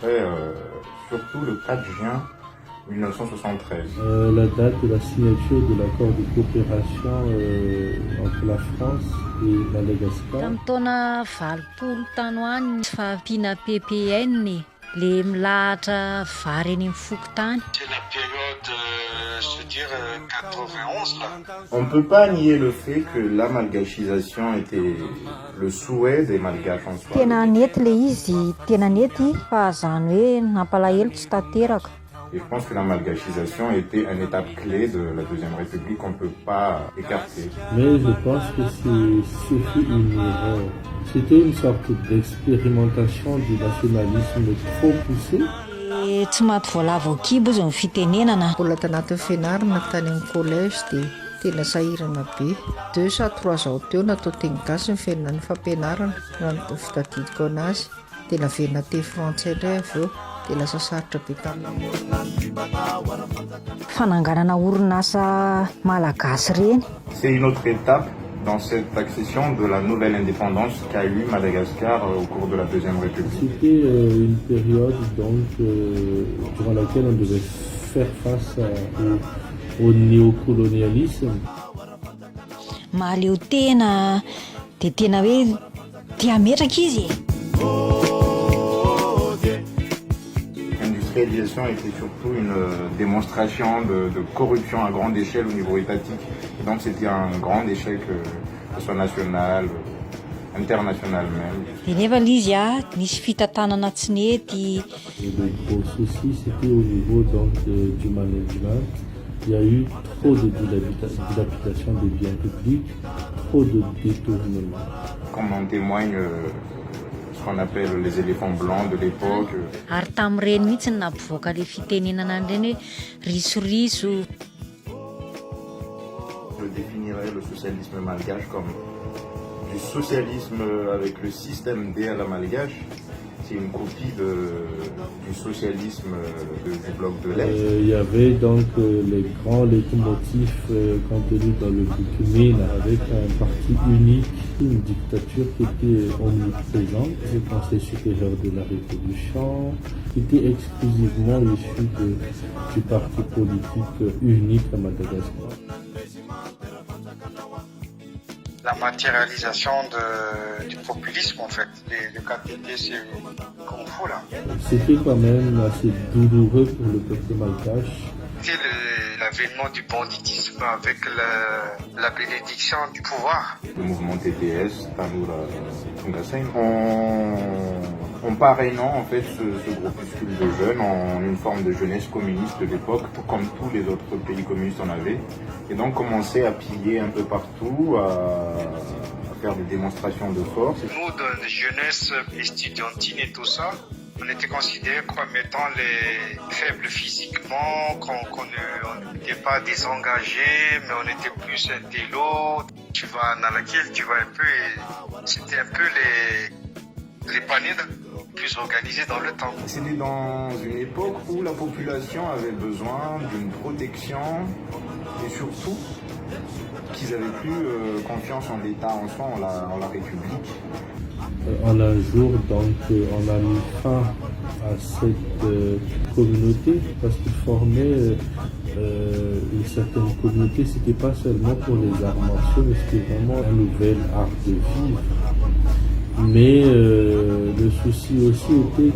serait surtout le 4 juin 1973. La date de la signature de l'accord de coopération entre la France et Madagascar. Tamin'ny taona 20 tany ho any sy fahampiana PPN le milahatra vary eny amin'ny fokontany. C'est la période, je veux dire, 91 là. On ne peut pas nier le fait que l'amalgachisation était le souhait des Malgaches en soi. Tena nety le izy, tena nety fa zany hoe nampalahelo tsy tanteraka. Et je pense que l'amalgachisation était une étape clé de la Deuxième République qu'on ne peut pas écarter. Mais je pense que ce fut une erreur. C'était une sorte d'expérimentation du nationalisme trop poussé. Tsy maty voalavo kibo izy ny fitenenana. Mbola tanatin'ny fianarana tany amin'ny collège dia tena sahirana be. 2 à 3 ans teo natao teny gasy ny fiainana fampianarana raha ny fitadidiko anazy. Dia naverina teny frantsay indray avy eo dia lasa sarotra be taminy. Fananganana orinasa malagasy reny. C'est une autre étape dans cette accession de la nouvelle indépendance qu'a eu Madagascar au cours de la Deuxième République. C'était une période donc, durant laquelle on devait faire face au néocolonialisme. Mahaleo tena dia tena hoe tia metraka izy. L'industrialisation était surtout une démonstration de corruption à grande échelle au niveau étatique. Et donc c'était un grand échec, que ce soit national, international même. Dia nefa izy nisy fitantanana tsy nety. Et le gros souci, c'était au niveau donc, du management. Il y a eu trop de dilapidation des biens publics, trop de détournements. Comme en témoigne ce qu'on appelle les éléphants blancs de l'époque. Ary tamin'ireny mihitsy ny nampivoaka le fitenenana ireny hoe risoriso. Je définirais le socialisme malgache comme du socialisme avec le système D à la malgache. C'est une copie du socialisme du bloc de l'Est. Il y avait donc les grands locomotifs contenus dans le Bouquemine avec un parti unique, une dictature qui était omniprésente, le Conseil supérieur de la Révolution, qui était exclusivement issu du parti politique unique à Madagascar. La matérialisation du populisme en fait, le KPD c'est Kung Fu là. C'était quand même assez douloureux pour le peuple malgache. C'est l'avènement du banditisme avec la bénédiction du pouvoir. Le mouvement TPS, Tanura Tungasen, ont parrainant en fait ce groupuscule de jeunes en une forme de jeunesse communiste de l'époque, comme tous les autres pays communistes en avaient, et donc commençaient à piller un peu partout, à faire des démonstrations de force. Nous, dans la jeunesse estudiantine et tout ça, on était considérés comme étant les faibles physiquement, qu'on n'était pas désengagés, mais on était plus un télo. Tu vas dans laquelle tu vas un peu, et c'était un peu les paniers plus organisés dans le temps. C'était dans une époque où la population avait besoin d'une protection et surtout qu'ils n'avaient plus confiance en l'État en soi, en la République. En un jour, donc, on a mis fin à cette communauté parce qu'il formait une certaine communauté. C'était pas seulement pour les arts martiaux, mais c'était vraiment un nouvel art de vivre. Mais le souci aussi était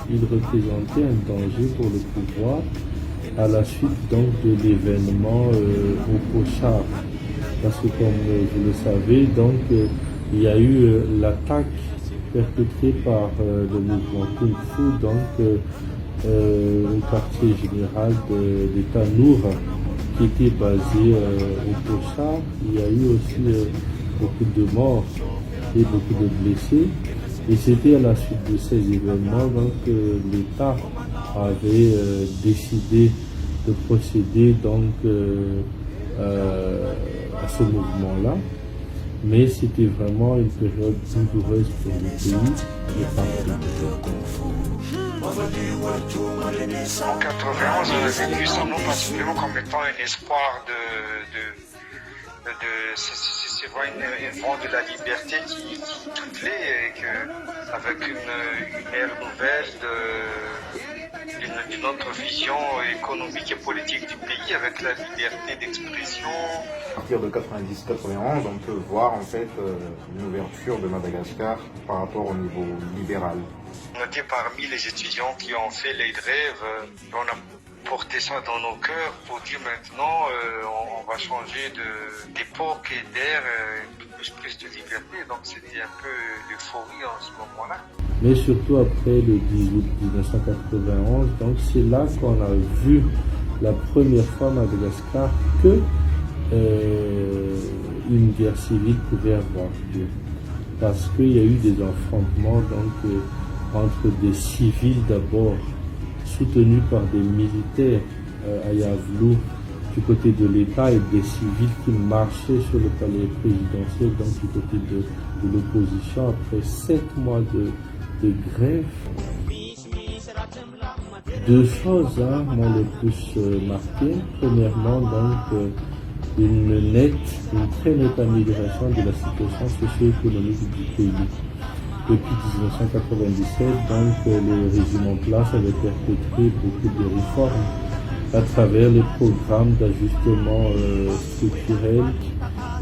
qu'il représentait un danger pour le pouvoir à la suite donc de l'événement au Pochard. Parce que comme vous le savez, donc il y a eu l'attaque perpétrée par le mouvement Kung Fu donc au quartier général de Tanoura qui était basé au Pochard. Il y a eu aussi beaucoup de morts et beaucoup de blessés. Et c'était à la suite de ces événements donc l'État avait décidé de procéder donc à ce mouvement-là. Mais c'était vraiment une période douloureuse pour le pays et partout. En 91, on a vécu ça non pas simplement comme étant un espoir c'est c'est vraiment une voie de la liberté qui tout plaît et que, avec une ère nouvelle, une autre vision économique et politique du pays, avec la liberté d'expression. À partir de 90-91, on peut voir en fait une ouverture de Madagascar par rapport au niveau libéral. On était parmi les étudiants qui ont fait les grèves. On a porté ça dans nos cœurs pour dire maintenant on va changer d'époque et d'ère, plus de liberté. Donc c'était un peu l'euphorie en ce moment-là. Mais surtout après le 10 août 1991, donc c'est là qu'on a vu la première fois à Madagascar que une guerre civile pouvait avoir lieu. Parce qu'il y a eu des affrontements entre des civils d'abord, soutenus par des militaires à Yavlou du côté de l'État et des civils qui marchaient sur le palais présidentiel, donc du côté de l'opposition, après 7 mois de grève. Deux choses m'ont le plus marqué. Premièrement, donc, une très nette amélioration de la situation socio-économique du pays. Depuis 1997, donc, le régime en place avait perpétré beaucoup de réformes à travers les programmes d'ajustement structurel.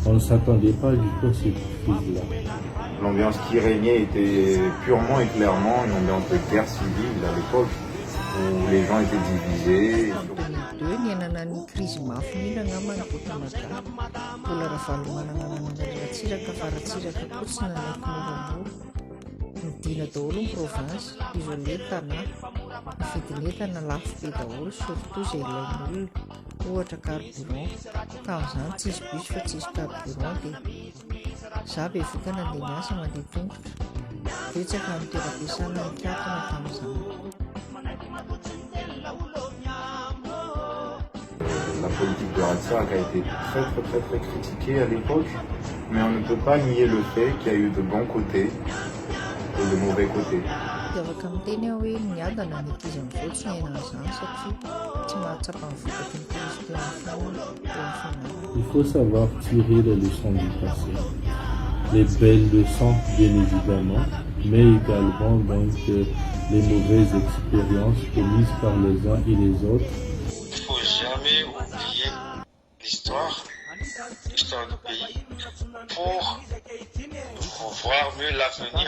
On ne s'attendait pas du tout à cette crise-là. L'ambiance qui régnait était purement et clairement une ambiance de guerre civile à l'époque, où les gens étaient divisés. Midina daholo ny province, isolé tanahy, ny fidin'entana lafo be daholo, surtout izay ilain'olona, ohatra carburant, tamin'izany tsisy bus fa tsisy carburant dia izaho be voka nandeha miasa mandeha tongotra, betsaka amin'ny toeram-piasana nikatona tamin'izany. La politique de Ratsiraka a été très critiquée à l'époque, mais on ne peut pas nier le fait qu'il y a eu de bons côtés et de mauvais côtés. Afaka miteny aho hoe niadana ny ankizy amin'izao tsy niaina an'izany satria tsy mahatsapa ny vokaky ny toristy amin'ny fiainana. Il faut savoir tirer les leçons du passé. Les belles leçons, bien évidemment, mais également donc les mauvaises expériences commises par les uns et les autres. Il ne faut jamais oublier l'histoire du pays pour voir mieux l'avenir.